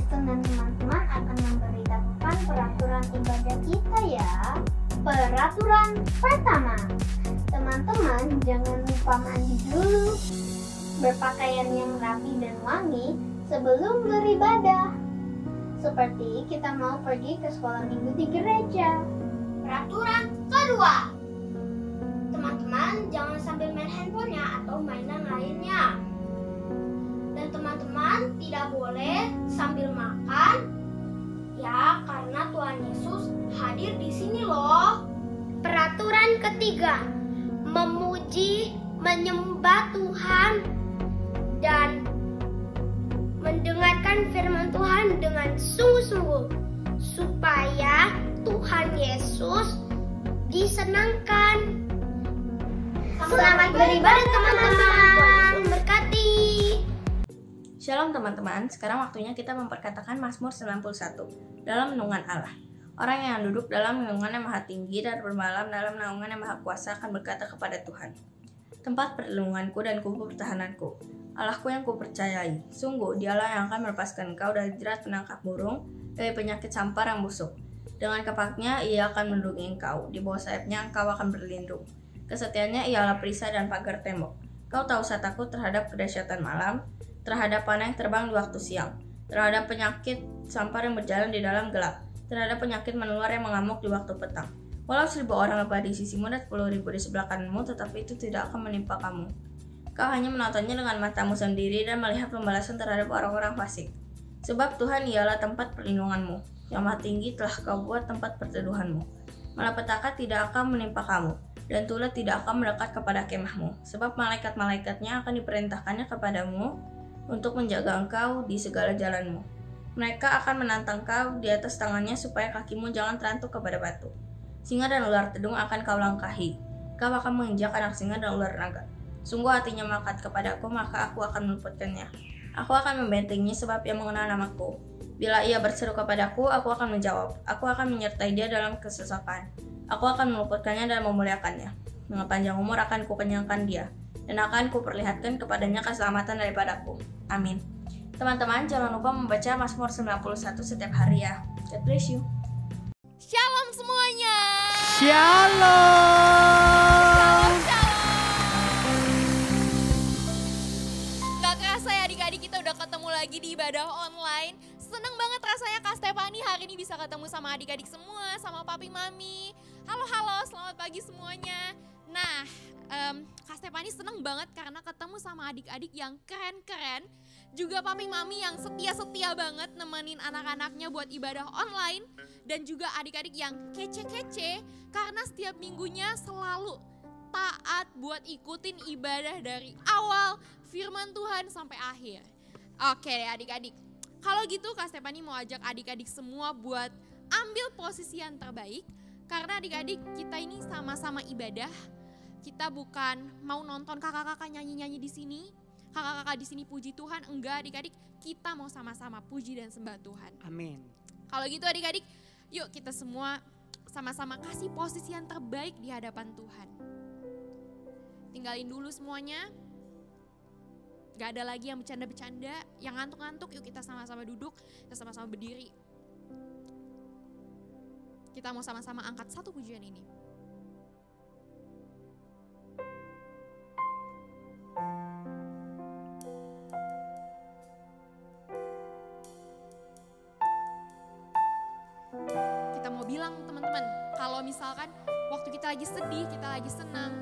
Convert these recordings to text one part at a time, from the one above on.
Kristen dan teman-teman akan memberitahukan peraturan ibadah kita ya. Peraturan pertama, teman-teman jangan lupa mandi dulu, berpakaian yang rapi dan wangi sebelum beribadah. Seperti kita mau pergi ke sekolah minggu di gereja. Peraturan kedua, teman-teman jangan sambil main handphonenya atau mainan lainnya. Dan teman-teman tidak boleh sambil makan, ya karena Tuhan Yesus hadir di sini loh. Peraturan ketiga, memuji, menyembah Tuhan, dan mendengarkan firman Tuhan dengan sungguh-sungguh supaya Tuhan Yesus disenangkan. Selamat beribadah teman-teman, berkati. Shalom teman-teman, sekarang waktunya kita memperkatakan Mazmur 91 dalam naungan Allah. Orang yang duduk dalam naungan yang maha tinggi dan bermalam dalam naungan yang maha kuasa akan berkata kepada Tuhan, tempat perlindunganku dan kubu pertahananku, Allahku yang kupercayai. Sungguh, dialah yang akan melepaskan engkau dari jerat penangkap burung, dari penyakit sampar yang busuk. Dengan kapaknya ia akan melindungi engkau, di bawah sayapnya engkau akan berlindung. Kesetiaannya ialah perisai dan pagar tembok. Kau tak usah takut terhadap kedahsyatan malam, terhadap panah yang terbang di waktu siang, terhadap penyakit sampar yang berjalan di dalam gelap, terhadap penyakit menular yang mengamuk di waktu petang. Walau 1000 orang lebah di sisimu dan 10.000 di sebelah kananmu, tetapi itu tidak akan menimpa kamu. Kau hanya menontonnya dengan matamu sendiri dan melihat pembalasan terhadap orang-orang fasik. Sebab Tuhan ialah tempat perlindunganmu, yang maha tinggi telah kau buat tempat perteduhanmu. Malapetaka tidak akan menimpa kamu, dan tulah tidak akan mendekat kepada kemahmu. Sebab malaikat-malaikatnya akan diperintahkannya kepadamu untuk menjaga engkau di segala jalanmu. Mereka akan menantang kau di atas tangannya supaya kakimu jangan terantuk kepada batu. Singa dan ular tedung akan kau langkahi. Kau akan menginjak anak singa dan ular naga. Sungguh hatinya melekat kepadaku, maka aku akan meluputkannya. Aku akan membentenginya sebab ia mengenal namaku. Bila ia berseru kepadaku, aku akan menjawab. Aku akan menyertai dia dalam kesesakan. Aku akan meluputkannya dan memuliakannya. Dengan panjang umur akan kukenyangkan dia, dan akan kuperlihatkan kepadanya keselamatan daripadaku. Amin. Teman-teman, jangan lupa membaca Mazmur 91 setiap hari ya. God bless you. Shalom semuanya. Shalom. Gak kerasa ya adik-adik, kita udah ketemu lagi di ibadah online. Seneng banget rasanya Kak Stefani hari ini bisa ketemu sama adik-adik semua, sama papi mami. Halo, selamat pagi semuanya. Nah, Kak Stefani seneng banget karena ketemu sama adik-adik yang keren-keren. Juga papi mami yang setia-setia banget nemenin anak-anaknya buat ibadah online. Dan juga adik-adik yang kece-kece karena setiap minggunya selalu taat buat ikutin ibadah dari awal firman Tuhan sampai akhir. Oke deh adik-adik, kalau gitu Kak Stefani mau ajak adik-adik semua buat ambil posisi yang terbaik. Karena adik-adik kita ini sama-sama ibadah. Kita bukan mau nonton kakak-kakak nyanyi-nyanyi di sini, kakak-kakak di sini puji Tuhan, enggak adik-adik, kita mau sama-sama puji dan sembah Tuhan. Amin. Kalau gitu adik-adik, yuk kita semua sama-sama kasih posisi yang terbaik di hadapan Tuhan. Tinggalin dulu semuanya. Gak ada lagi yang bercanda-bercanda, yang ngantuk-ngantuk, yuk kita sama-sama duduk, kita sama-sama berdiri. Kita mau sama-sama angkat satu pujian ini. Kita mau bilang teman-teman, kalau misalkan waktu kita lagi sedih, kita lagi senang,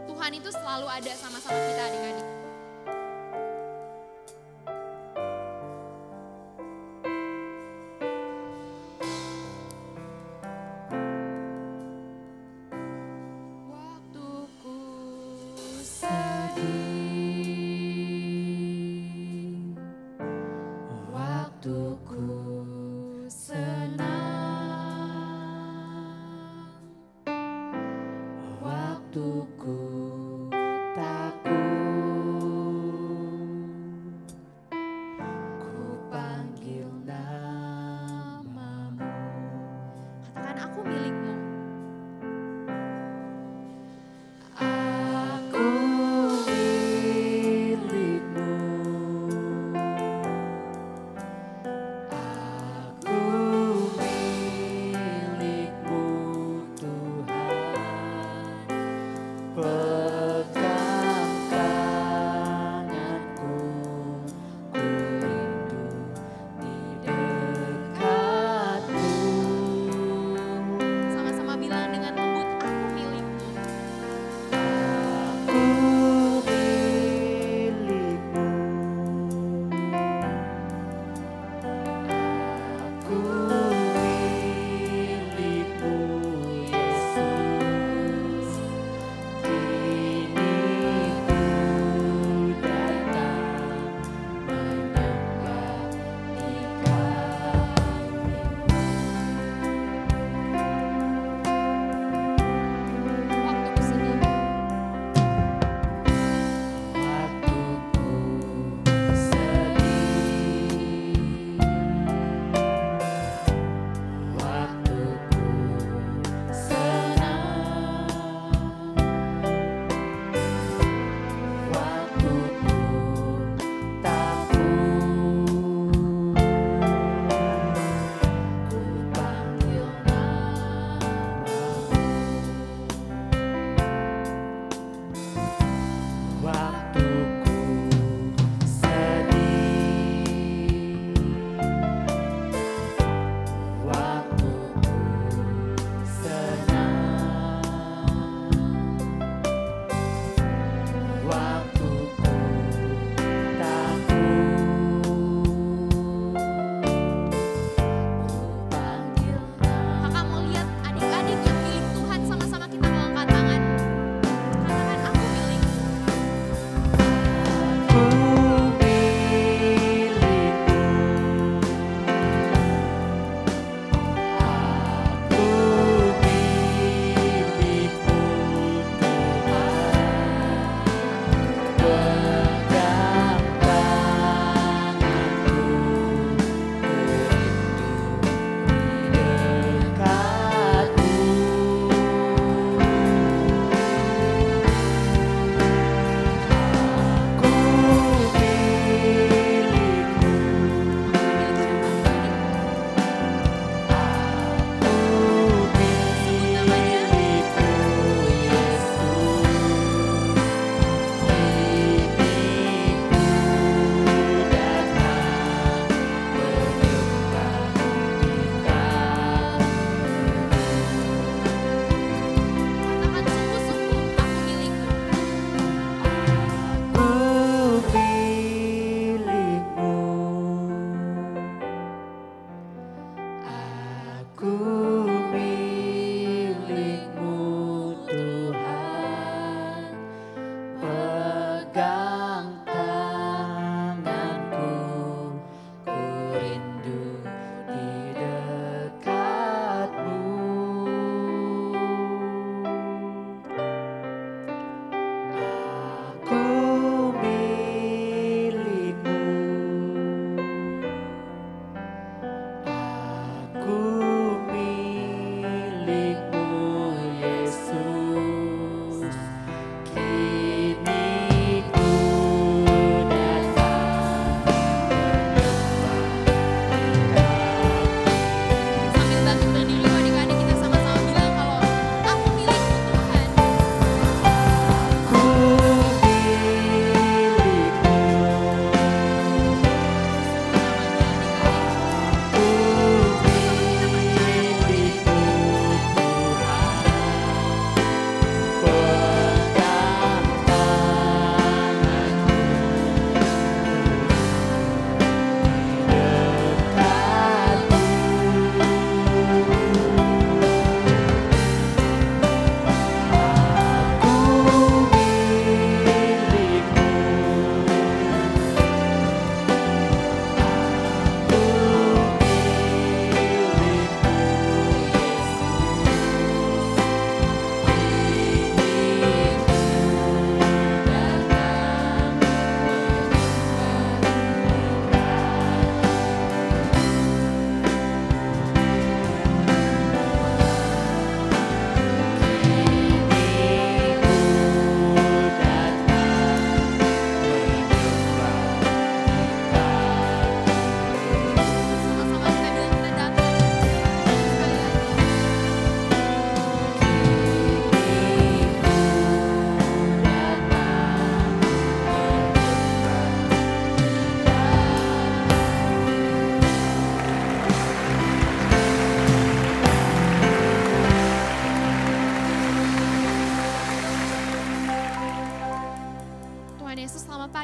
Tuhan itu selalu ada sama-sama kita adik-adik. Waktuku takut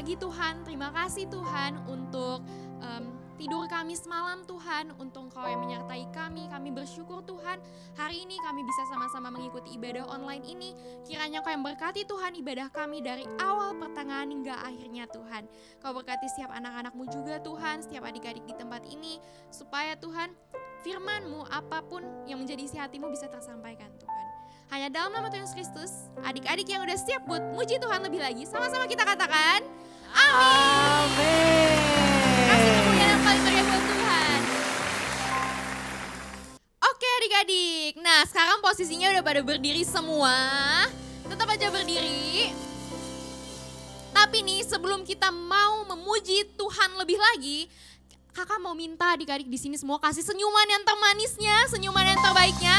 pagi Tuhan, terima kasih Tuhan untuk tidur kami semalam Tuhan, untuk Engkau yang menyertai kami bersyukur Tuhan, hari ini kami bisa sama-sama mengikuti ibadah online ini, kiranya Kau yang berkati Tuhan ibadah kami dari awal pertengahan hingga akhirnya Tuhan. Kau berkati setiap anak-anak-Mu juga Tuhan, setiap adik-adik di tempat ini, supaya Tuhan firman-Mu apapun yang menjadi isi hati-Mu bisa tersampaikan Tuhan. Hanya dalam nama Tuhan Yesus Kristus, adik-adik yang udah siap buat muji Tuhan lebih lagi, sama-sama kita katakan, amin. Kasih kemuliaan yang paling meriah buat Tuhan. Oke adik-adik, nah sekarang posisinya udah pada berdiri semua. Tetap aja berdiri. Tapi nih sebelum kita mau memuji Tuhan lebih lagi, kakak mau minta adik-adik di sini semua kasih senyuman yang termanisnya, senyuman yang terbaiknya,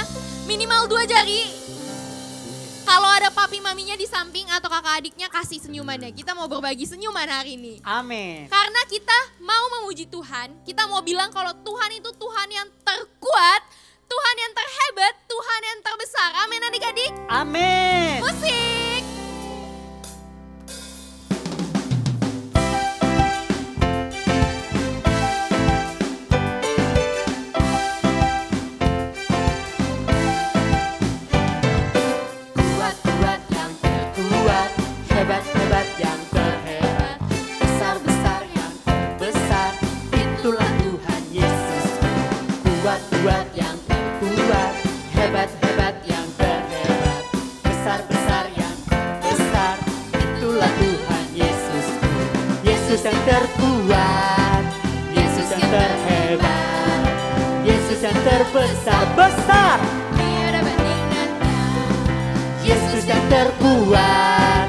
minimal 2 jari. Kalau ada papi maminya di samping atau kakak adiknya kasih senyumannya. Kita mau berbagi senyuman hari ini. Amin. Karena kita mau memuji Tuhan, kita mau bilang kalau Tuhan itu Tuhan yang terkuat, Tuhan yang terhebat, Tuhan yang terbesar. Amin adik-adik. Amin. Musik. Hebat-hebat yang terhebat, besar-besar yang terbesar, itulah Tuhan Yesus. Kuat-kuat yang terkuat, hebat-hebat yang terhebat, besar-besar yang terbesar, itulah Tuhan Yesus. Yesus yang terkuat, Yesus yang terhebat, Yesus yang terbesar-besar, Tiada bandingannya. Yesus yang terkuat,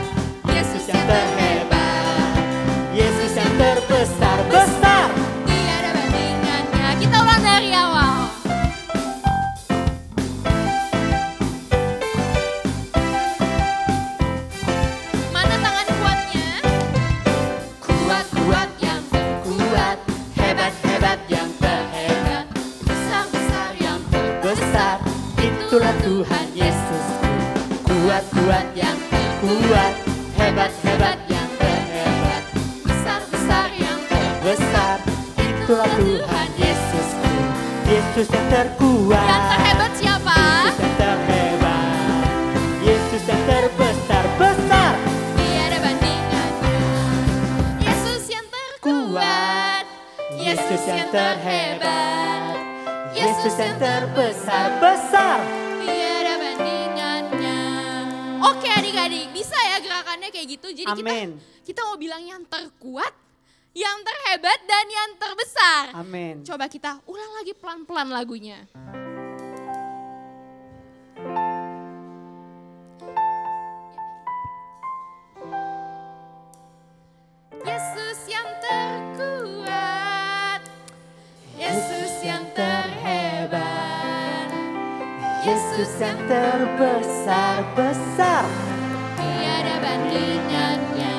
Yesus yang terhebat, Yesus yang terbesar-besar. Tiada bandingannya. Kita ulang dari awal. Mana tangan kuatnya? Kuat-kuat yang terkuat, hebat-hebat yang terhebat, besar-besar yang terbesar, itulah Tuhan Yesus. Kuat-kuat yang terkuat, hebat-hebat yang terhebat, besar-besar yang terbesar, itulah Tuhan Yesus. Yesus yang terkuat, Yang terhebat siapa? Yesus yang terhebat, Yesus yang terbesar-besar. Tiada bandingannya. Yesus yang terkuat, Yesus yang terhebat, Yesus yang terbesar-besar. tiada bandingannya. Oke adik-adik, bisa ya gerakannya kayak gitu. Jadi Amin. kita mau bilang yang terkuat, yang terhebat, dan yang terbesar. Amin. Coba kita ulang lagi pelan-pelan lagunya. Yesus yang terkuat, Yesus yang terhebat, Yesus yang terbesar-besar. tiada bandingannya.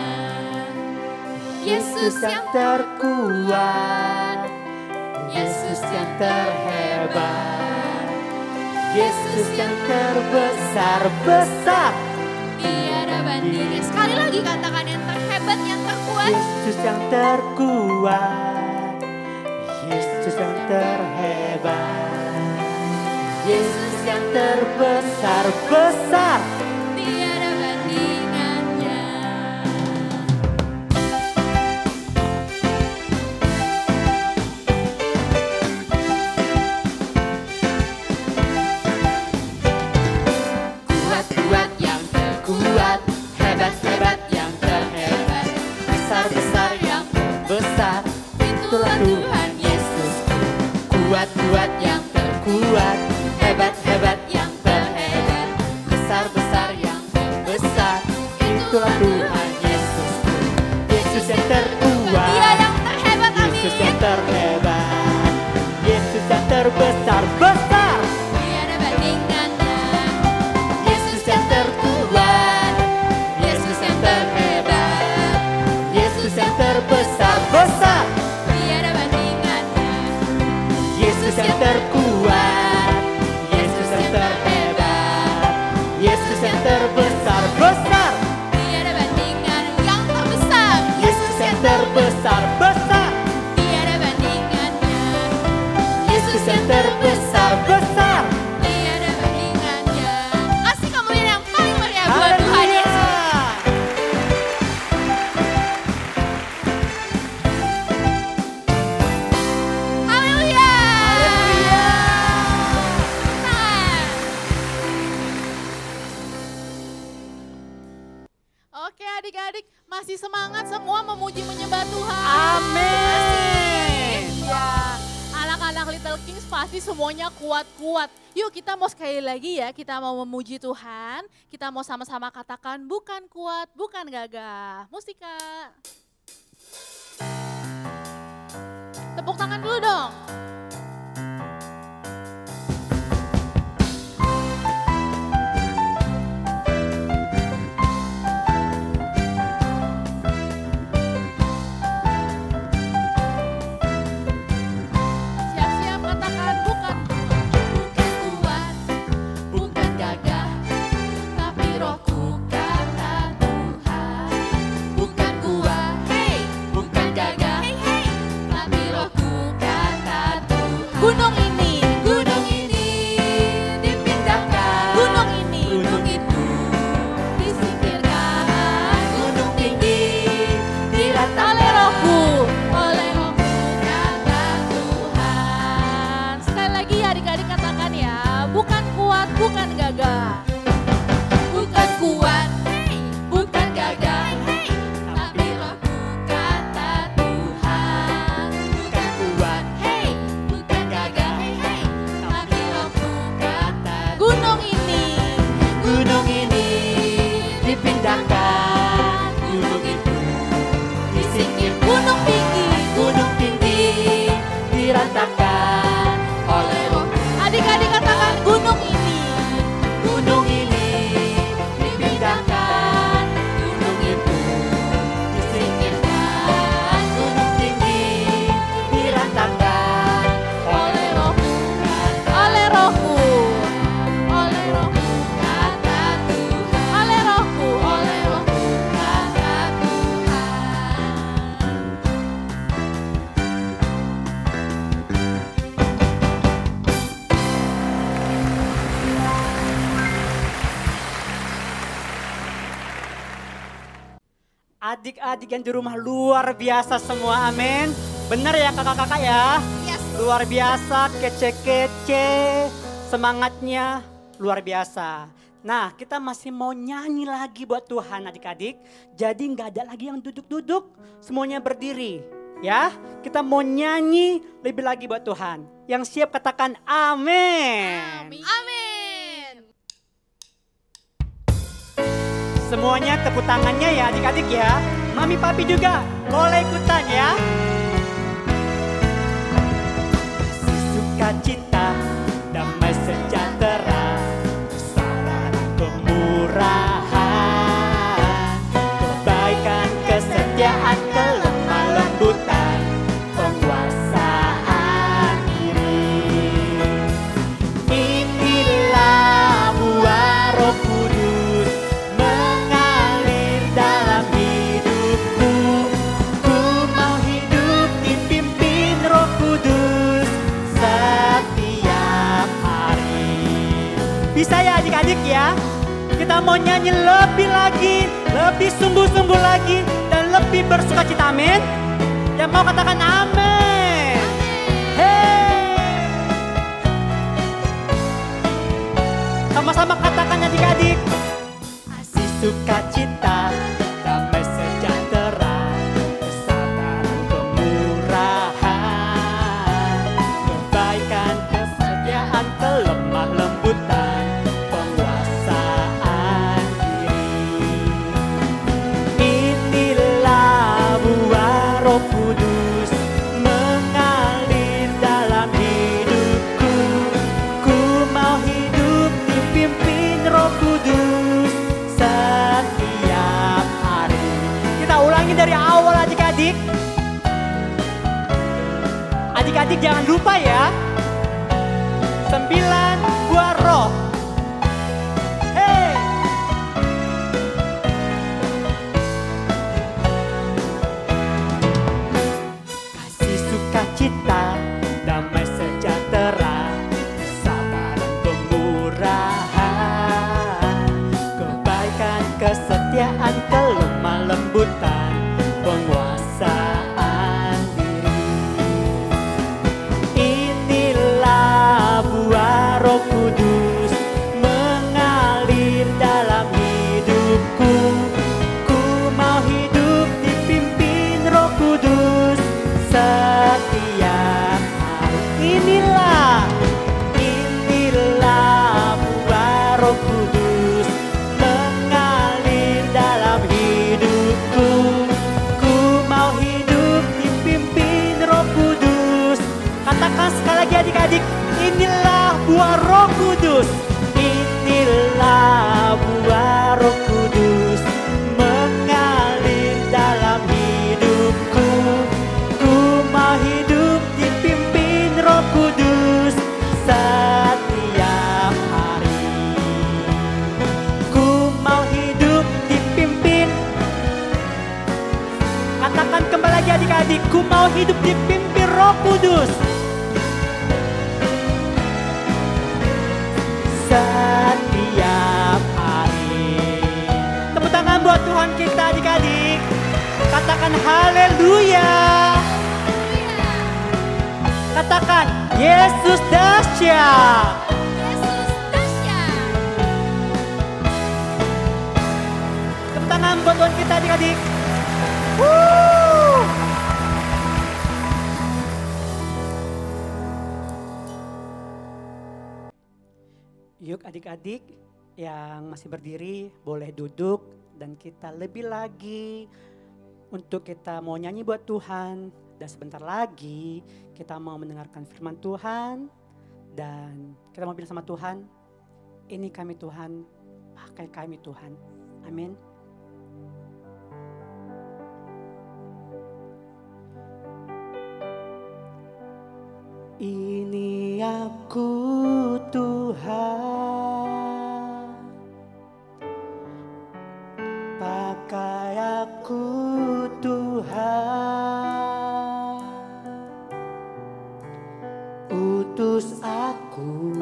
Yesus yang terkuat, Yesus yang terhebat, Yesus yang terbesar-besar. Tiada bandingnya. Sekali lagi katakan yang terhebat, yang terkuat. Yesus yang terkuat, Yesus yang terhebat, Yesus yang terbesar-besar. Tiada bandingannya. Kuat-kuat yang terkuat, hebat-hebat yang terhebat, besar-besar yang terbesar, itulah Tuhan Yesus. Kuat-kuat yang terkuat, hebat-hebat yang terhebat, besar-besar yang terbesar, itulah Tuhan Yesus. Yesus yang terkuat, Dia yang terhebat, Yesus amin. yang terhebat, Yesus yang terbesar-besar. Tiada bandingannya. Yesus yang terkuat, Yesus yang terhebat, Yesus yang terbesar-besar. Tiada bandingannya. Yesus yang terkuat, Yesus yang terhebat, Yesus yang terbesar-besar. Tiada bandingan. Yang terbesar. Yesus masih semangat semua memuji menyembah Tuhan? Amin. Ya, anak-anak Little Kings pasti semuanya kuat-kuat. Yuk kita mau sekali lagi ya, kita mau memuji Tuhan. Kita mau sama-sama katakan bukan kuat, bukan gagah. Musika. Tepuk tangan dulu dong. Siap-siap katakan bukan kuat, bukan gagah, tapi rohku kata Tuhan. Bukan kuat, hey, bukan gagah, hey, hey, tapi rohku kata Tuhan. Gunung ini dipindahkan, gunung itu disingkirkan, gunung tinggi diratakan oleh rohku kata Tuhan. Sekali lagi ya adik-adik katakan ya, bukan kuat, bukan gagah. Bukan kuat, hey, bukan gagah, hey, tapi rohku kata Tuhan. Bukan kuat, Hey, bukan gagah, hey, hey, tapi rohku kata gunung ini dipindahkan, gunung itu disingkirkan, gunung tinggi diratakan oleh roh. adik-adik katakan gunung ini Dipindahkan, gunung itu disingkirkan, gunung tinggi diratakan oleh rohku kata oleh rohku kata Tuhan, oleh rohku kata Tuhan. Adik-adik yang di rumah luar biasa semua, amin. Benar ya kakak-kakak ya? Luar biasa, kece-kece, semangatnya luar biasa. Nah, kita masih mau nyanyi lagi buat Tuhan adik-adik. Jadi nggak ada lagi yang duduk-duduk, semuanya berdiri. Ya, kita mau nyanyi lebih lagi buat Tuhan. Yang siap katakan amin. Amin. Semuanya tepuk tangannya ya adik-adik ya. Mami papi juga boleh ikutan ya. Kasih sukacita, damai sejahtera, kesabaran kemurahan, kebaikan, kesetiaan, kelemah lembutan, penguasaan diri. Inilah buah Roh Kudus mengalir dalam hidupku. Ku mau hidup dipimpin Roh Kudus setiap hari. Bisa ya adik-adik ya? Kita mau nyanyi lebih lagi, lebih sungguh-sungguh lagi, dan lebih bersukacita, amin. Yang mau katakan amin. Hey. Sama-sama katakan adik-adik. Kasih sukacita, damai sejahtera, kesabaran kemurahan, kebaikan, kesetiaan, kelemah lembutan, penguasaan diri. Inilah buah Roh Kudus mengalir dalam hidupku. Ku mau hidup dipimpin Roh Kudus setiap hari. Kita ulangi dari awal adik-adik. Adik-adik jangan lupa ya. 9 buah roh. Hey. Kasih sukacita, damai sejahtera, kesabaran kemurahan, kebaikan, kesetiaan, kelemah lembutan, penguasaan diri. Inilah buah Roh Katakan sekali lagi adik-adik, inilah buah Roh Kudus. Inilah buah Roh Kudus mengalir dalam hidupku. Ku mau hidup dipimpin Roh Kudus setiap hari. Ku mau hidup dipimpin. Katakan kembali lagi adik-adik, ku mau hidup dipimpin Roh Kudus setiap hari. Tepuk tangan buat Tuhan kita adik-adik. Katakan haleluya. Katakan Yesus dahsyat. Yesus dahsyat. Tepuk tangan buat Tuhan kita adik-adik. Woo! Yuk adik-adik yang masih berdiri boleh duduk dan kita lebih lagi untuk kita mau nyanyi buat Tuhan. Dan sebentar lagi kita mau mendengarkan firman Tuhan dan kita mau bilang sama Tuhan, ini kami Tuhan, pakai kami Tuhan. Amin. Ini aku Tuhan, pakai aku Tuhan, utus aku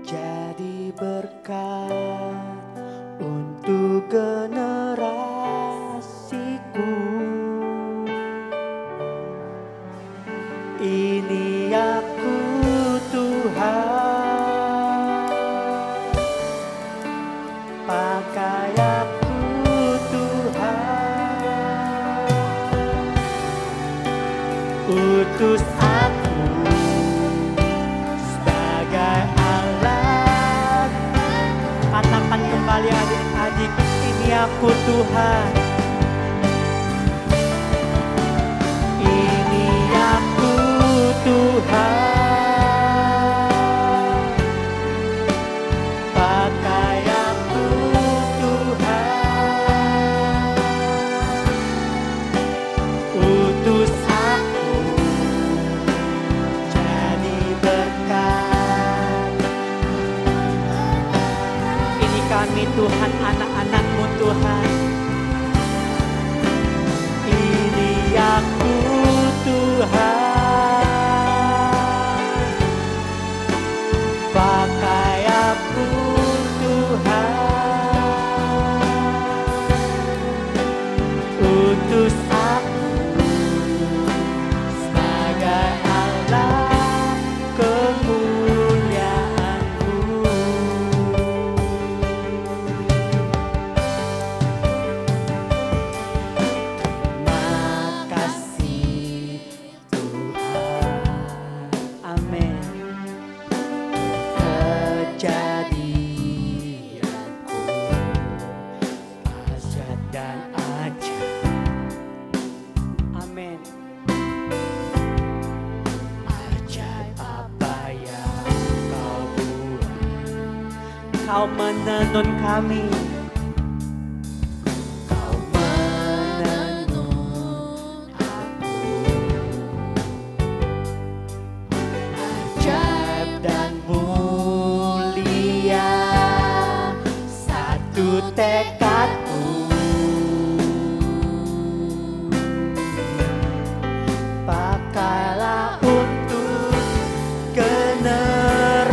jadi berkat untuk generasiku. Ini aku Tuhan, pakai aku Tuhan, utus aku sebagai alat. Katakan kembali adik-adik, ini aku Tuhan. Tuhan, pakai aku Tuhan, utus aku jadi berkat. Ini kami Tuhan, anak-anak-Mu Tuhan. Ini aku Tuhan, pakai aku Tuhan, utus aku sebagai alat kemuliaan-Mu. Makasih Tuhan, amin. Kejadianku ajaib dan ajaib, amin. Ajaib apa yang Kau buat, Kau menenun kami, Kau menenun aku. Ajaib dan mulia satu tekadku, pakailah untuk generasiku.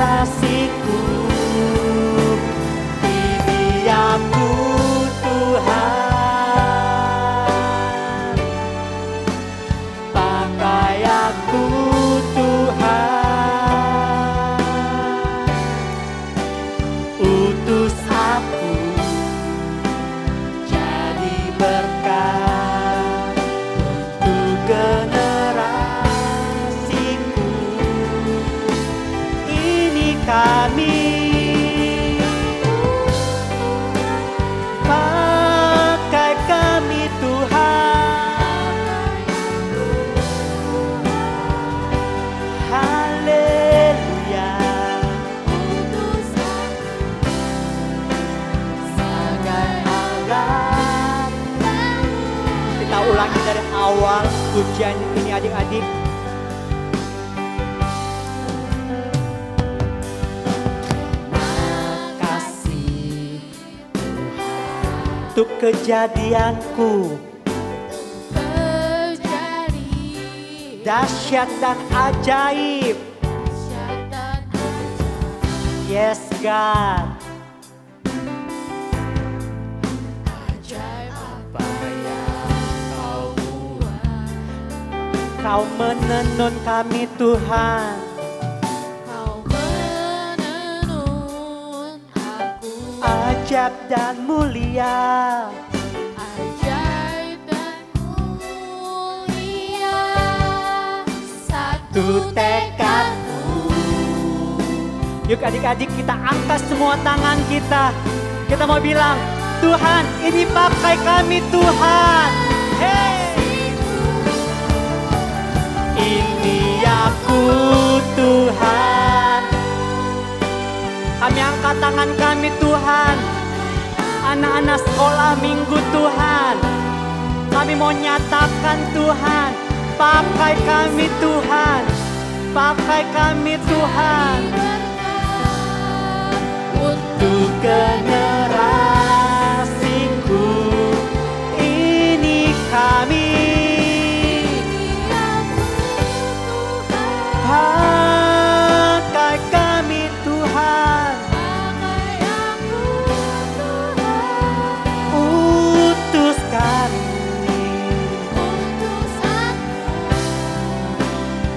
Ini adik-adik. Makasih untuk kejadianku, dahsyat dan ajaib. Yes God. Ajaib apa yang kau buat. Kau menenun kami Tuhan. Kau menenun aku. Ajaib dan mulia. Ajaib dan mulia. Satu tekadku. Yuk adik-adik kita angkat semua tangan kita. Kita mau bilang, Tuhan ini pakai kami Tuhan. Hey. Ini aku Tuhan. Kami angkat tangan kami Tuhan. Anak-anak sekolah minggu Tuhan. Kami mau nyatakan Tuhan, pakai kami Tuhan. Pakai kami Tuhan. Untuk generasiku ini kami pakai kami Tuhan, utus kami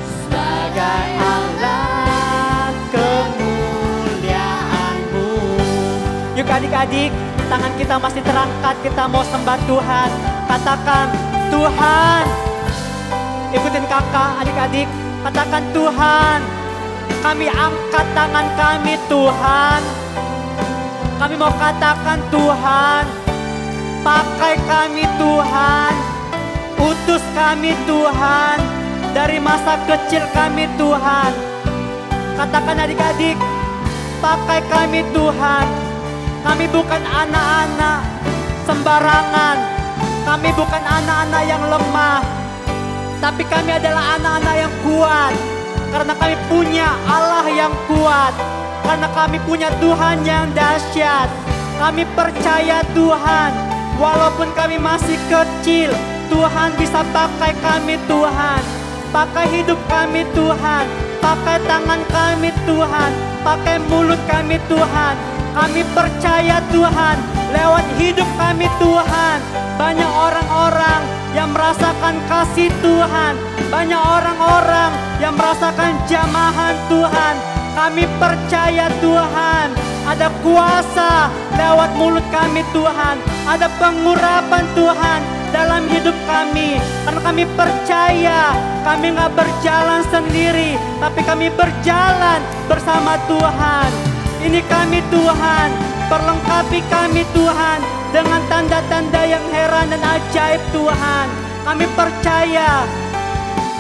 sebagai alat kemuliaan-Mu. Yuk adik-adik, tangan kita masih terangkat, kita mau sembah Tuhan. Katakan, Tuhan. Ikutin kakak, adik-adik. Katakan, Tuhan. Kami angkat tangan kami, Tuhan. Kami mau katakan, Tuhan. Pakai kami, Tuhan. Utus kami, Tuhan. Dari masa kecil kami, Tuhan. Katakan adik-adik, pakai kami, Tuhan. Kami bukan anak-anak sembarangan. Kami bukan anak-anak yang lemah. Tapi kami adalah anak-anak yang kuat. Karena kami punya Allah yang kuat. Karena kami punya Tuhan yang dahsyat. Kami percaya Tuhan. Walaupun kami masih kecil, Tuhan bisa pakai kami Tuhan. Pakai hidup kami Tuhan. Pakai tangan kami Tuhan. Pakai mulut kami Tuhan. Kami percaya Tuhan, lewat hidup kami Tuhan, banyak orang-orang yang merasakan kasih Tuhan, banyak orang-orang yang merasakan jamahan Tuhan. Kami percaya Tuhan, ada kuasa lewat mulut kami Tuhan, ada pengurapan Tuhan dalam hidup kami. Karena kami percaya, kami gak berjalan sendiri, tapi kami berjalan bersama Tuhan. Ini kami Tuhan, perlengkapi kami Tuhan dengan tanda-tanda yang heran dan ajaib Tuhan. Kami percaya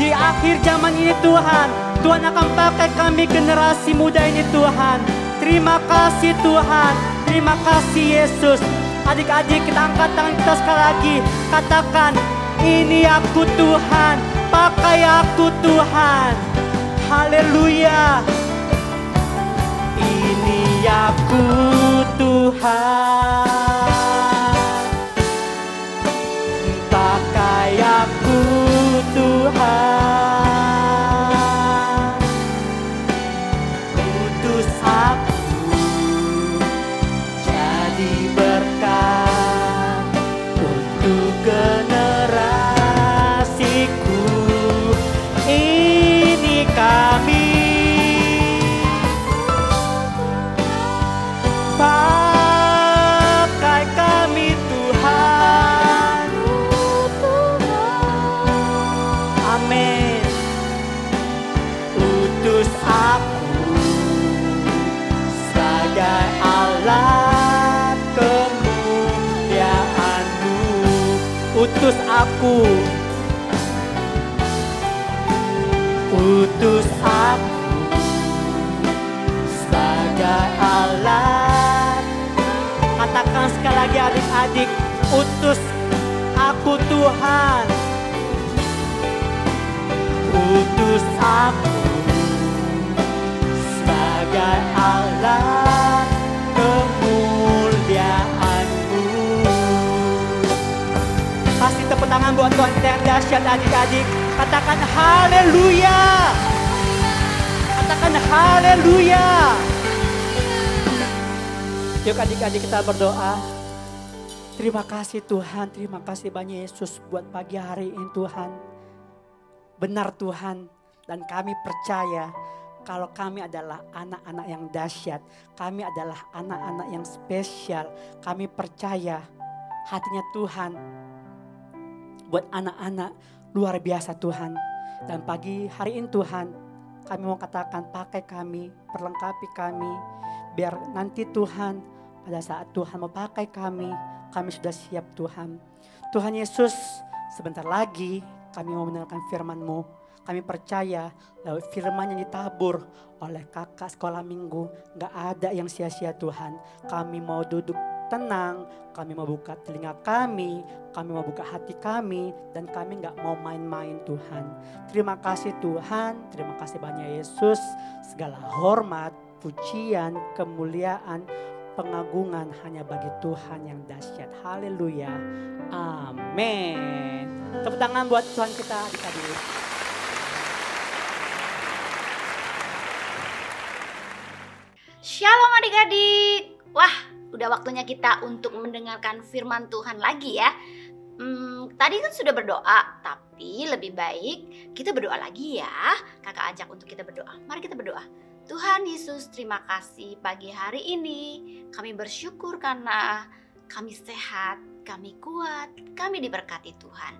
di akhir zaman ini Tuhan, Tuhan akan pakai kami generasi muda ini Tuhan. Terima kasih Tuhan, terima kasih Yesus. Adik-adik kita angkat tangan kita sekali lagi. Katakan, ini aku Tuhan, pakai aku Tuhan. Haleluya. Ini aku Tuhan, pakai aku Tuhan, utus aku jadi berkat untuk generasiku. Ini kami. Pakai kami Tuhan. Amin. Utus aku sebagai alat kemuliaan-Mu. Utus aku. Utus aku sebagai alat. Katakan sekali lagi adik-adik, utus aku Tuhan. Tuhan kita yang dahsyat adik-adik. Katakan haleluya. Katakan haleluya. Yuk adik-adik kita berdoa. Terima kasih Tuhan, terima kasih banyak Yesus buat pagi hari ini Tuhan. Benar Tuhan, dan kami percaya kalau kami adalah anak-anak yang dahsyat. Kami adalah anak-anak yang spesial. Kami percaya hatinya Tuhan buat anak-anak luar biasa Tuhan. Dan pagi hari ini Tuhan, kami mau katakan pakai kami, perlengkapi kami. Biar nanti Tuhan, pada saat Tuhan mau pakai kami sudah siap Tuhan. Tuhan Yesus, sebentar lagi kami mau mendengarkan firman-Mu. Kami percaya lewat firman yang ditabur oleh kakak sekolah minggu, gak ada yang sia-sia Tuhan. Kami mau duduk tenang, kami mau buka telinga kami mau buka hati kami, dan kami gak mau main-main Tuhan. Terima kasih Tuhan, terima kasih banyak Yesus. Segala hormat, pujian, kemuliaan, pengagungan hanya bagi Tuhan yang dahsyat. Haleluya. Amin. Tepuk tangan buat Tuhan kita adik-adik. Shalom adik-adik. Wah, udah waktunya kita untuk mendengarkan firman Tuhan lagi ya. Tadi kan sudah berdoa, tapi lebih baik kita berdoa lagi ya. Kakak ajak untuk kita berdoa. Mari kita berdoa. Tuhan Yesus, terima kasih pagi hari ini. Kami bersyukur karena kami sehat, kami kuat, kami diberkati Tuhan.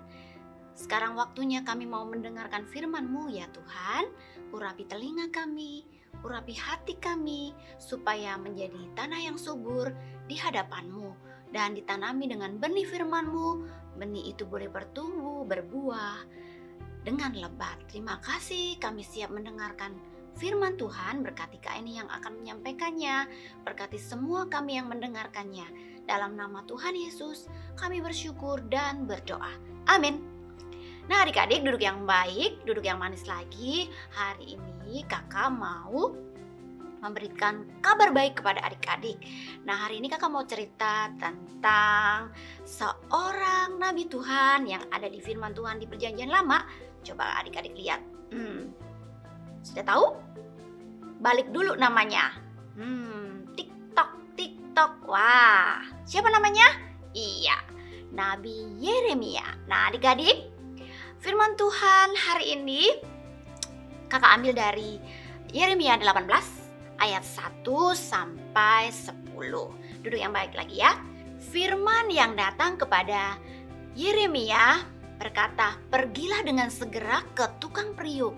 Sekarang waktunya kami mau mendengarkan firman-Mu ya Tuhan. Urapi telinga kami, urapi hati kami, supaya menjadi tanah yang subur di hadapan-Mu. Dan ditanami dengan benih firman-Mu, benih itu boleh bertumbuh, berbuah dengan lebat. Terima kasih, kami siap mendengarkan firman Tuhan. Berkati Kak Eni yang akan menyampaikannya, berkati semua kami yang mendengarkannya. Dalam nama Tuhan Yesus kami bersyukur dan berdoa. Amin. Nah adik-adik, duduk yang baik, duduk yang manis lagi. Hari ini kakak mau memberikan kabar baik kepada adik-adik. Nah hari ini kakak mau cerita tentang seorang nabi Tuhan yang ada di firman Tuhan di Perjanjian Lama. Coba adik-adik lihat. Sudah tahu? Balik dulu namanya. TikTok. Wah, siapa namanya? Iya, Nabi Yeremia. Nah adik-adik, firman Tuhan hari ini kakak ambil dari Yeremia 18 ayat 1 sampai 10. Duduk yang baik lagi ya. Firman yang datang kepada Yeremia berkata, "Pergilah dengan segera ke tukang periuk.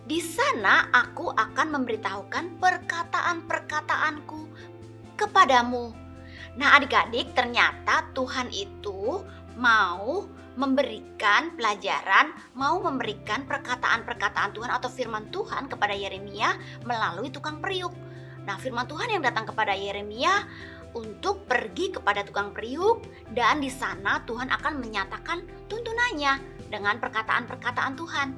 Di sana aku akan memberitahukan perkataan-perkataanku kepadamu." Nah adik-adik, ternyata Tuhan itu mau memberikan pelajaran, mau memberikan perkataan-perkataan Tuhan atau firman Tuhan kepada Yeremia melalui tukang periuk. Nah firman Tuhan yang datang kepada Yeremia untuk pergi kepada tukang periuk, dan di sana Tuhan akan menyatakan tuntunannya dengan perkataan-perkataan Tuhan.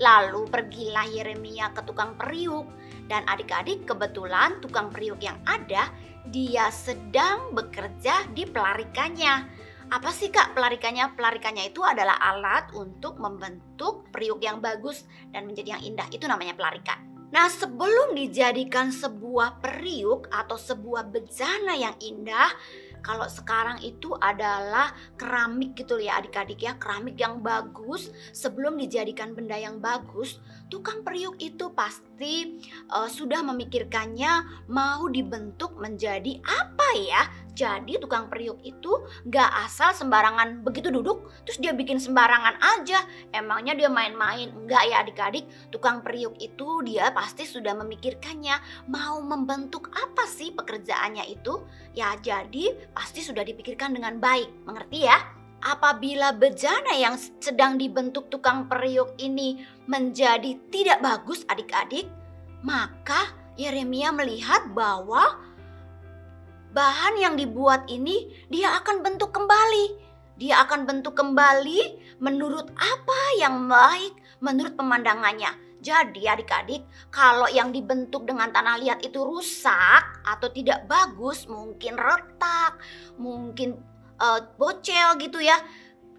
Lalu pergilah Yeremia ke tukang periuk, dan adik-adik kebetulan tukang periuk yang ada, dia sedang bekerja di pelarikannya. Apa sih Kak pelarikannya? Pelarikannya itu adalah alat untuk membentuk periuk yang bagus dan menjadi yang indah. Itu namanya pelarikan. Nah sebelum dijadikan sebuah periuk atau sebuah bejana yang indah, kalau sekarang itu adalah keramik gitu ya adik-adik ya, keramik yang bagus. Sebelum dijadikan benda yang bagus, tukang periuk itu pasti sudah memikirkannya mau dibentuk menjadi apa ya. Jadi tukang periuk itu gak asal sembarangan begitu duduk terus dia bikin sembarangan aja. Emangnya dia main-main? Enggak ya adik-adik. Tukang periuk itu dia pasti sudah memikirkannya mau membentuk apa sih pekerjaannya itu. Ya jadi pasti sudah dipikirkan dengan baik. Mengerti ya? Apabila bejana yang sedang dibentuk tukang periuk ini menjadi tidak bagus adik-adik, maka Yeremia melihat bahwa bahan yang dibuat ini dia akan bentuk kembali. Dia akan bentuk kembali menurut apa yang baik, menurut pemandangannya. Jadi adik-adik, kalau yang dibentuk dengan tanah liat itu rusak atau tidak bagus, mungkin retak, mungkin bocel gitu ya.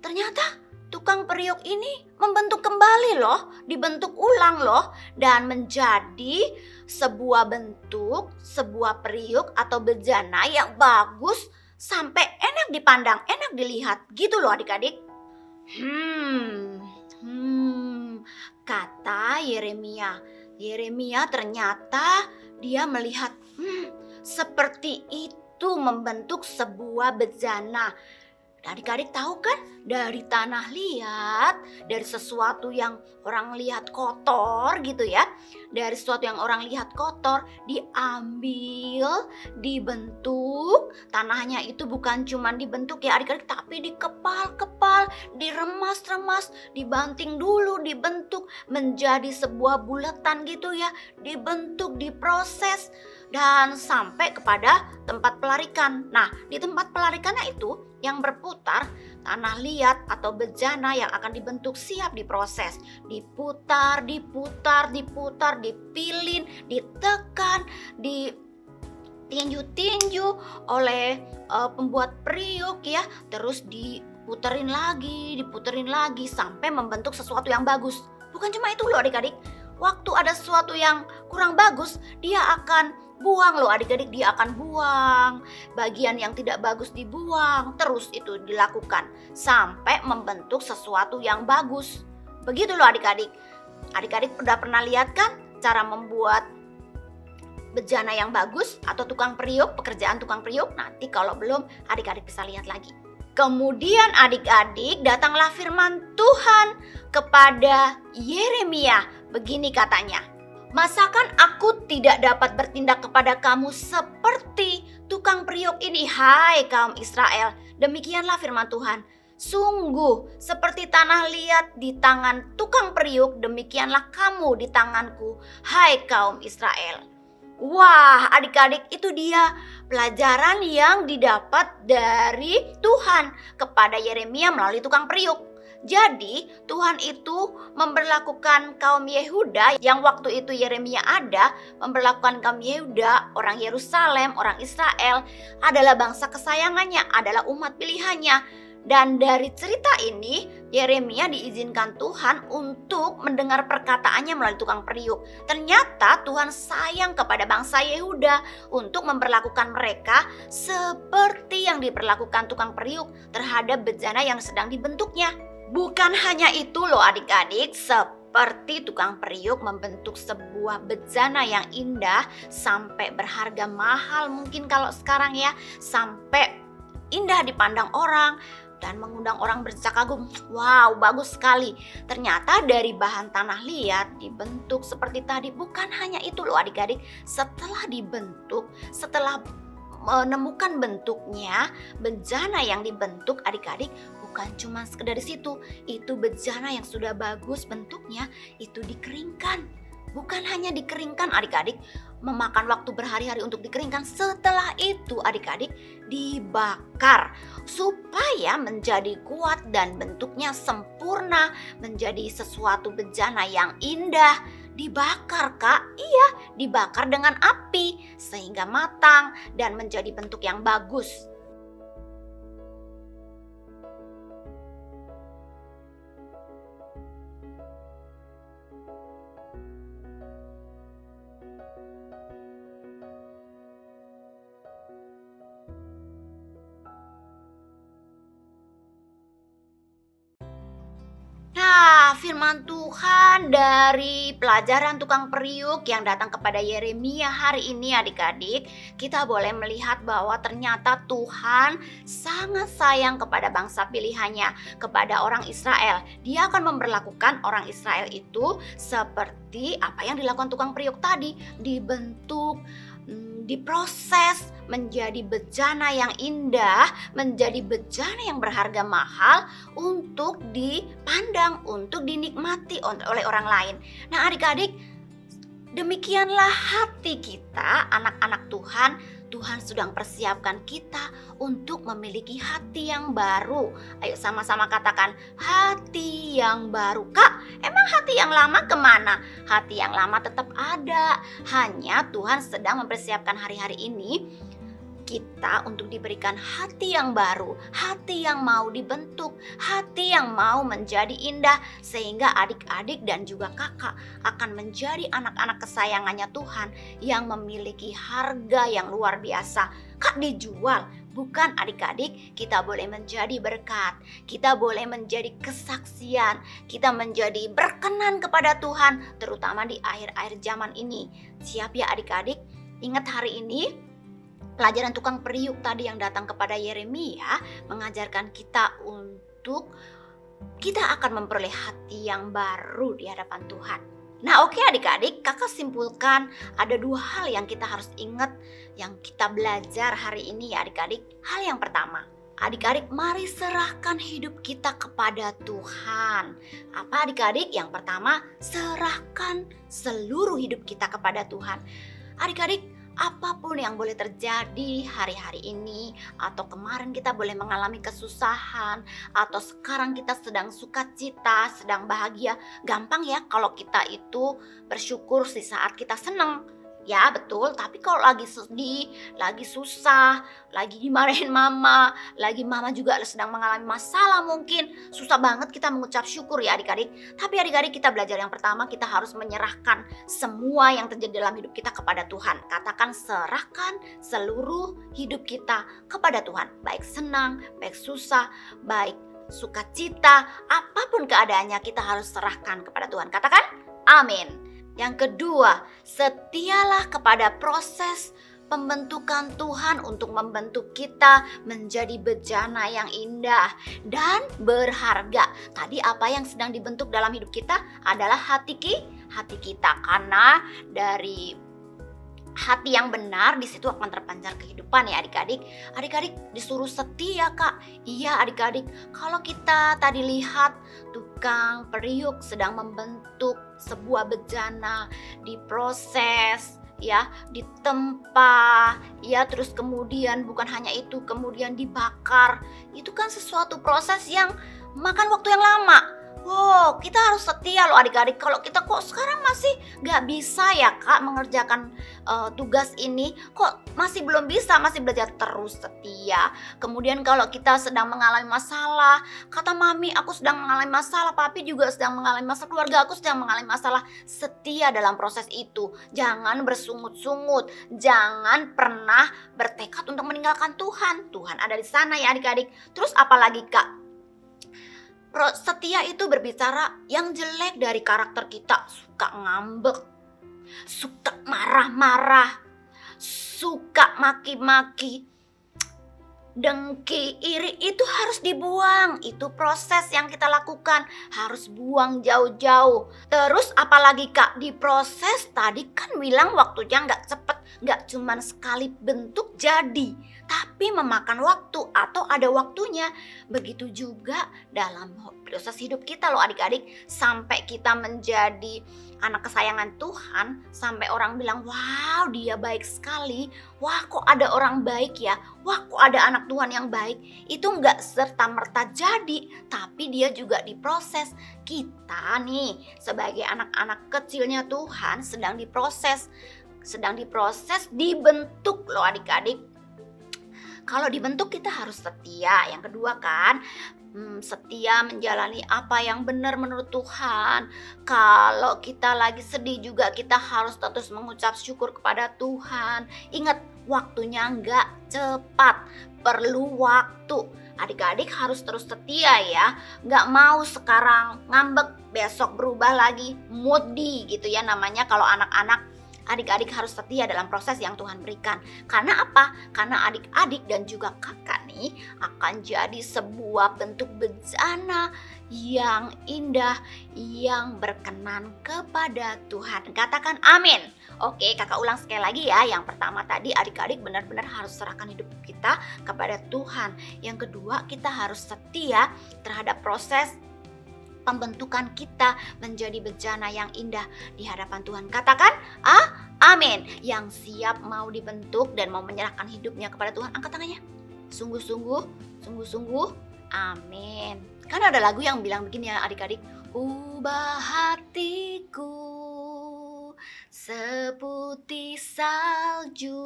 Ternyata tukang periuk ini membentuk kembali loh, dibentuk ulang loh, dan menjadi sebuah bentuk, sebuah periuk atau bejana yang bagus sampai enak dipandang, enak dilihat gitu loh adik-adik. Kata Yeremia. Yeremia ternyata dia melihat seperti itu membentuk sebuah bejana. Adik-adik tahu kan, dari tanah liat, dari sesuatu yang orang lihat kotor gitu ya, dari sesuatu yang orang lihat kotor diambil, dibentuk. Tanahnya itu bukan cuma dibentuk ya adik-adik, tapi dikepal-kepal, diremas-remas, dibanting dulu, dibentuk menjadi sebuah bulatan gitu ya, dibentuk, diproses dan sampai kepada tempat pelarikan. Nah, di tempat pelarikannya itu yang berputar tanah liat atau bejana yang akan dibentuk siap diproses, diputar, dipilin, ditekan, ditinju-tinju oleh pembuat periuk ya, terus diputerin lagi sampai membentuk sesuatu yang bagus. Bukan cuma itu loh adik-adik, waktu ada sesuatu yang kurang bagus, dia akan buang loh adik-adik, dia akan buang. Bagian yang tidak bagus dibuang. Terus itu dilakukan sampai membentuk sesuatu yang bagus. Begitu loh adik-adik. Adik-adik udah pernah lihat kan cara membuat bejana yang bagus atau tukang periuk, pekerjaan tukang periuk? Nanti kalau belum, adik-adik bisa lihat lagi. Kemudian adik-adik, datanglah firman Tuhan kepada Yeremia. Begini katanya, masakan aku tidak dapat bertindak kepada kamu seperti tukang periuk ini, hai kaum Israel? Demikianlah firman Tuhan. Sungguh seperti tanah liat di tangan tukang periuk, demikianlah kamu di tanganku, hai kaum Israel. Wah, adik-adik, itu dia pelajaran yang didapat dari Tuhan kepada Yeremia melalui tukang periuk. Jadi Tuhan itu memberlakukan kaum Yehuda yang waktu itu Yeremia ada, memberlakukan kaum Yehuda, orang Yerusalem, orang Israel adalah bangsa kesayangannya, adalah umat pilihannya. Dan dari cerita ini Yeremia diizinkan Tuhan untuk mendengar perkataannya melalui tukang periuk. Ternyata Tuhan sayang kepada bangsa Yehuda untuk memperlakukan mereka seperti yang diperlakukan tukang periuk terhadap bejana yang sedang dibentuknya. Bukan hanya itu loh adik-adik, seperti tukang periuk membentuk sebuah bejana yang indah sampai berharga mahal mungkin kalau sekarang ya, sampai indah dipandang orang dan mengundang orang bercak kagum. Wow, bagus sekali. Ternyata dari bahan tanah liat dibentuk seperti tadi. Bukan hanya itu loh adik-adik, setelah dibentuk, setelah menemukan bentuknya, bejana yang dibentuk adik-adik bukan cuma sekedar di situ. Itu bejana yang sudah bagus bentuknya itu dikeringkan. Bukan hanya dikeringkan adik-adik, memakan waktu berhari-hari untuk dikeringkan. Setelah itu adik-adik dibakar supaya menjadi kuat dan bentuknya sempurna, menjadi sesuatu bejana yang indah. Dibakar kak, iya, dibakar dengan api sehingga matang dan menjadi bentuk yang bagus. Firman Tuhan dari pelajaran tukang periuk yang datang kepada Yeremia hari ini adik-adik, kita boleh melihat bahwa ternyata Tuhan sangat sayang kepada bangsa pilihannya, kepada orang Israel. Dia akan memperlakukan orang Israel itu seperti apa yang dilakukan tukang periuk tadi, dibentuk, diproses menjadi bejana yang indah, menjadi bejana yang berharga mahal untuk dipandang, untuk dinikmati oleh orang lain. Nah adik-adik, demikianlah hati kita anak-anak Tuhan. Tuhan sedang persiapkan kita untuk memiliki hati yang baru. Ayo sama-sama katakan, hati yang baru. Kak, emang hati yang lama kemana? Hati yang lama tetap ada. Hanya Tuhan sedang mempersiapkan hari-hari ini. kita untuk diberikan hati yang baru, hati yang mau dibentuk, hati yang mau menjadi indah, sehingga adik-adik dan juga kakak akan menjadi anak-anak kesayangannya Tuhan yang memiliki harga yang luar biasa. Kak, dijual? Bukan adik-adik, kita boleh menjadi berkat, kita boleh menjadi kesaksian, kita menjadi berkenan kepada Tuhan, terutama di akhir-akhir zaman ini. Siap ya adik-adik? Ingat hari ini pelajaran tukang periuk tadi yang datang kepada Yeremia mengajarkan kita untuk kita akan memperoleh hati yang baru di hadapan Tuhan. Nah oke adik-adik, kakak simpulkan ada 2 hal yang kita harus ingat yang kita belajar hari ini ya adik-adik. Hal yang pertama, adik-adik mari serahkan hidup kita kepada Tuhan. Apa adik-adik? Yang pertama, serahkan seluruh hidup kita kepada Tuhan. Adik-adik, apapun yang boleh terjadi hari-hari ini atau kemarin kita boleh mengalami kesusahan atau sekarang kita sedang sukacita, sedang bahagia. Gampang ya kalau kita itu bersyukur di saat kita senang. Ya betul, tapi kalau lagi sedih, lagi susah, lagi dimarahin mama, lagi mama juga sedang mengalami masalah mungkin, susah banget kita mengucap syukur ya adik-adik. Tapi adik-adik kita belajar yang pertama, kita harus menyerahkan semua yang terjadi dalam hidup kita kepada Tuhan. Katakan serahkan seluruh hidup kita kepada Tuhan. Baik senang, baik susah, baik sukacita, apapun keadaannya kita harus serahkan kepada Tuhan. Katakan amin. Yang kedua, setialah kepada proses pembentukan Tuhan untuk membentuk kita menjadi bejana yang indah dan berharga. Tadi apa yang sedang dibentuk dalam hidup kita adalah hati kita, karena dari hati yang benar di situ akan terpancar kehidupan ya adik-adik. Adik-adik disuruh setia kak. Iya adik-adik, kalau kita tadi lihat tukang periuk sedang membentuk sebuah bejana, diproses ya, ditempa ya, terus kemudian bukan hanya itu, kemudian dibakar. Itu kan sesuatu proses yang makan waktu yang lama. Wow, kita harus setia loh adik-adik. Kalau kita kok sekarang masih gak bisa ya kak mengerjakan tugas ini, kok masih belum bisa, masih belajar, terus setia. Kemudian kalau kita sedang mengalami masalah, kata mami aku sedang mengalami masalah, papi juga sedang mengalami masalah, keluarga aku sedang mengalami masalah. Setia dalam proses itu, jangan bersungut-sungut, jangan pernah bertekad untuk meninggalkan Tuhan. Tuhan ada di sana ya adik-adik. Terus apalagi kak? Setia itu berbicara yang jelek dari karakter kita. Suka ngambek, suka marah-marah, suka maki-maki, dengki, iri, itu harus dibuang. Itu proses yang kita lakukan, harus buang jauh-jauh. Terus apalagi kak, diproses tadi kan bilang waktunya gak cepet, gak cuman sekali bentuk jadi, tapi memakan waktu atau ada waktunya. Begitu juga dalam proses hidup kita loh adik-adik. Sampai kita menjadi anak kesayangan Tuhan, sampai orang bilang wow dia baik sekali, wah kok ada orang baik ya, wah kok ada anak Tuhan yang baik. Itu gak serta-merta jadi, tapi dia juga diproses. Kita nih sebagai anak-anak kecilnya Tuhan sedang diproses, dibentuk loh adik-adik. Kalau dibentuk kita harus setia. Yang kedua kan, setia menjalani apa yang benar menurut Tuhan. Kalau kita lagi sedih juga kita harus terus mengucap syukur kepada Tuhan. Ingat, waktunya nggak cepat, perlu waktu. Adik-adik harus terus setia ya. Nggak mau sekarang ngambek, besok berubah lagi, moody gitu ya namanya kalau anak-anak. Adik-adik harus setia dalam proses yang Tuhan berikan. Karena apa? Karena adik-adik dan juga kakak nih akan jadi sebuah bentuk bejana yang indah, yang berkenan kepada Tuhan. Katakan amin. Oke, kakak ulang sekali lagi ya. Yang pertama tadi adik-adik benar-benar harus serahkan hidup kita kepada Tuhan. Yang kedua, kita harus setia terhadap proses pembentukan kita menjadi bejana yang indah di hadapan Tuhan. Katakan amin. Yang siap mau dibentuk dan mau menyerahkan hidupnya kepada Tuhan, angkat tangannya. Sungguh-sungguh amin. Kan ada lagu yang bilang begini ya adik-adik, ubah hatiku seputih salju,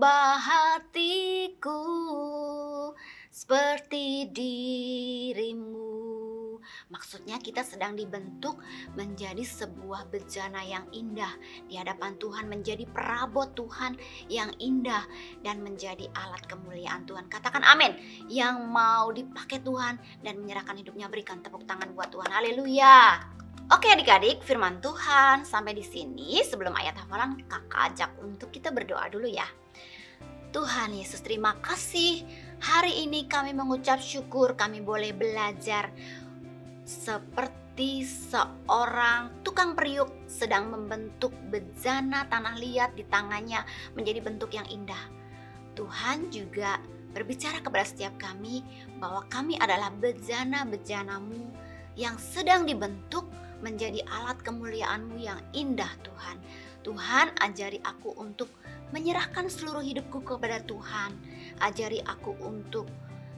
ubah hatiku seperti dirimu. Maksudnya kita sedang dibentuk menjadi sebuah bejana yang indah di hadapan Tuhan, menjadi perabot Tuhan yang indah dan menjadi alat kemuliaan Tuhan. Katakan amin. Yang mau dipakai Tuhan dan menyerahkan hidupnya, berikan tepuk tangan buat Tuhan. Haleluya. Oke adik-adik, firman Tuhan sampai di sini. Sebelum ayat hafalan, kakak ajak untuk kita berdoa dulu ya. Tuhan Yesus, terima kasih. Hari ini kami mengucap syukur kami boleh belajar seperti seorang tukang periuk sedang membentuk bejana tanah liat di tangannya menjadi bentuk yang indah. Tuhan juga berbicara kepada setiap kami bahwa kami adalah bejana-bejanamu yang sedang dibentuk menjadi alat kemuliaan-Mu yang indah Tuhan. Tuhan, ajari aku untuk menyerahkan seluruh hidupku kepada Tuhan. Ajari aku untuk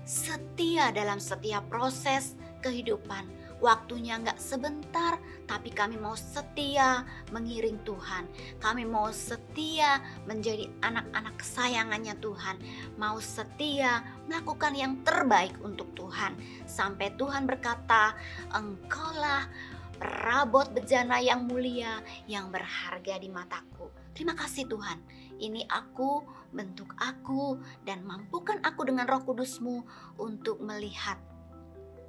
setia dalam setiap proses kehidupan. Waktunya gak sebentar, tapi kami mau setia mengiring Tuhan. Kami mau setia menjadi anak-anak kesayangannya Tuhan. Mau setia melakukan yang terbaik untuk Tuhan. Sampai Tuhan berkata, Engkaulah perabot bejana yang mulia, yang berharga di mataku. Terima kasih Tuhan. Ini aku, bentuk aku, dan mampukan aku dengan Roh Kudus-Mu untuk melihat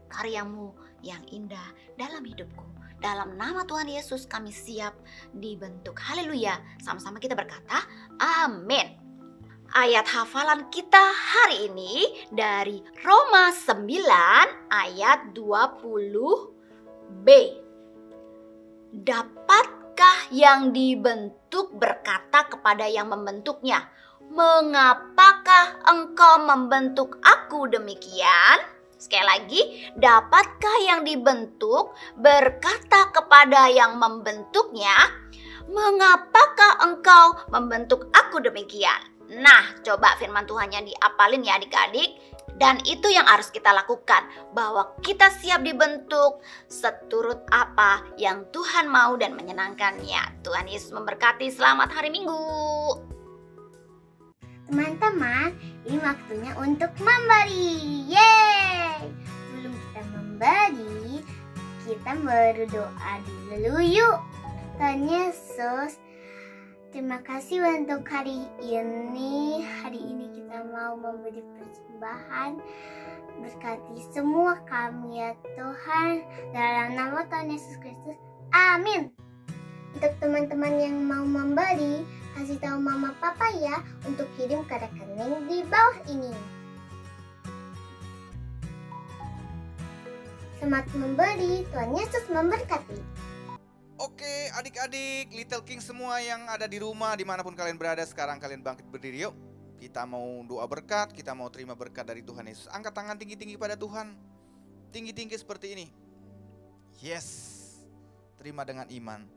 karya-Mu yang indah dalam hidupku. Dalam nama Tuhan Yesus kami siap dibentuk. Haleluya. Sama-sama kita berkata, amin. Ayat hafalan kita hari ini dari Roma 9 ayat 20b. Dapatkah yang dibentuk berkata kepada yang membentuknya, mengapakah engkau membentuk aku demikian? Sekali lagi, dapatkah yang dibentuk berkata kepada yang membentuknya, mengapakah engkau membentuk aku demikian? Nah, coba firman Tuhannya diapalin ya adik-adik. Dan itu yang harus kita lakukan, bahwa kita siap dibentuk seturut apa yang Tuhan mau dan menyenangkannya. Tuhan Yesus memberkati. Selamat hari Minggu. Teman-teman, ini waktunya untuk memberi. Yeay! Sebelum kita memberi, kita berdoa dulu yuk. Tuhan Yesus, terima kasih untuk hari ini. Hari ini kita mau memberi persembahan. Berkati semua kami ya Tuhan. Dalam nama Tuhan Yesus Kristus. Amin. Untuk teman-teman yang mau memberi, kasih tahu mama papa ya untuk kirim ke rekening di bawah ini. Selamat memberi, Tuhan Yesus memberkati. Oke adik-adik, Little King semua yang ada di rumah dimanapun kalian berada, sekarang kalian bangkit berdiri yuk. Kita mau doa berkat, kita mau terima berkat dari Tuhan Yesus. Angkat tangan tinggi-tinggi pada Tuhan. Tinggi-tinggi seperti ini. Yes, terima dengan iman.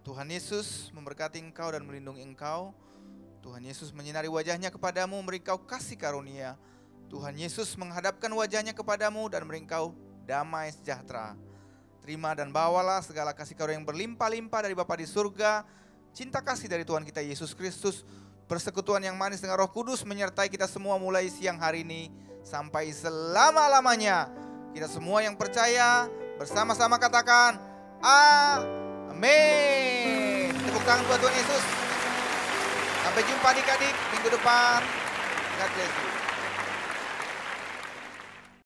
Tuhan Yesus memberkati engkau dan melindungi engkau. Tuhan Yesus menyinari wajahnya kepadamu, memberi engkau kasih karunia. Tuhan Yesus menghadapkan wajahnya kepadamu dan memberi engkau damai sejahtera. Terima dan bawalah segala kasih karunia yang berlimpah-limpah dari Bapa di surga. Cinta kasih dari Tuhan kita Yesus Kristus, persekutuan yang manis dengan Roh Kudus menyertai kita semua mulai siang hari ini sampai selama-lamanya. Kita semua yang percaya bersama-sama katakan amin. Tepuk tangan buat Tuhan Yesus. Sampai jumpa adik-adik minggu depan. God bless you.